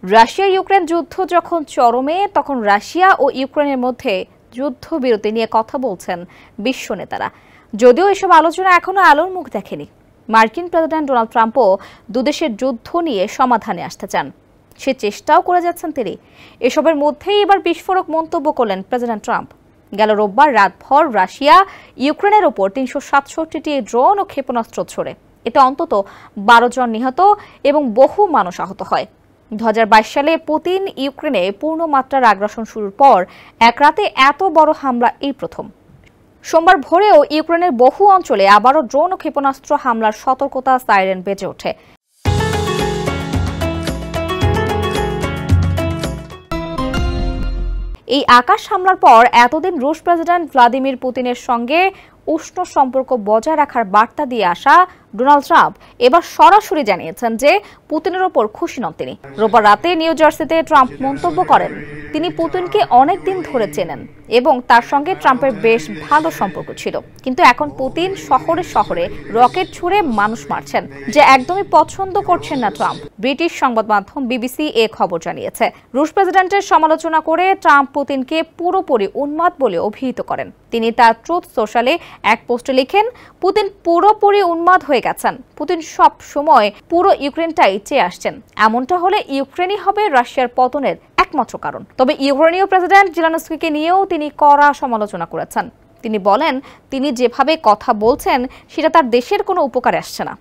Russia Ukraine যুদ্ধ যখন চরমে, তখন রাশিয়া ও ইউক্রেনের মধ্যে যুদ্ধবিরতি নিয়ে কথা বলছেন বিশ্ব নেতারা। যদিও এসব আলোচনা এখনো আলোর মুখ দেখেনি। মার্কিন প্রেসিডেন্ট ডোনাল্ড ট্রাম্পও দুদেশের যুদ্ধ নিয়ে সমাধানে আসতে চান, সে চেষ্টাও করে যাচ্ছেন তিনি। এসবের মধ্যেই এবার বিস্ফোরক মন্তব্য করলেন প্রেসিডেন্ট ট্রাম্প। গেল রোববার রাতভর রাশিয়া ইউক্রেনের ওপর ৩৬৭টি ড্রোন ও ক্ষেপণাস্ত্র ছোড়ে। এতে অন্তত ১২ জন নিহত এবং বহু মানুষ আহত হয়। ২০২২ সালে পুতিন ইউক্রেনে পূর্ণমাত্রার আগ্রাসন শুরুর পর এক রাতে এত বড় হামলা এই প্রথম। সোমবার ভোরেও ইউক্রেনের বহু অঞ্চলে আবারও ড্রোন ও ক্ষেপণাস্ত্র হামলার সতর্কতা সাইরেন বেজে ওঠে। এই আকাশ হামলার পর এতদিন রুশ প্রেসিডেন্ট ভ্লাদিমির পুতিনের সঙ্গে উষ্ণ সম্পর্ক বজায় রাখার বার্তা দিয়ে আসা ডোনাল্ড ট্রাম্প এবার সরাসরি জানিয়েছেন যে পুতিনের ওপর খুশি নন তিনি। রোববার রাতে নিউ জার্সিতে ট্রাম্প মন্তব্য করেন, তিনি পুতিনকে অনেক দিন ধরে চেনেন এবং তার সঙ্গে ট্রাম্পের বেশ ভালো সম্পর্ক ছিল, কিন্তু এখন পুতিন শহরে শহরে রকেট ছুড়ে মানুষ মারছেন, যা একদমই পছন্দ করছেন না ট্রাম্প। ব্রিটিশ সংবাদ মাধ্যম বিবিসি এ খবর জানিয়েছে। রুশ প্রেসিডেন্টের সমালোচনা করে ট্রাম্প পুতিনকে পুরোপুরি উন্মাদ বলে অভিহিত করেন। তিনি তার ট্রুথ সোশ্যালে এক পোস্টে লিখেন, পুতিন পুরোপুরি উন্মাদ হয়ে গেছেন। পুতিন সব সময় পুরো ইউক্রেনটাই চেয়ে আসছেন। এমনটা হলে ইউক্রেনই হবে রাশিয়ার পতনের একমাত্র কারণ। তবে ইউক্রেনীয় প্রেসিডেন্ট জেলেনস্কিকে নিয়েও তিনি কড়া সমালোচনা করেছেন। তিনি বলেন, তিনি যেভাবে কথা বলছেন সেটা তার দেশের কোনো উপকারে আসছে না।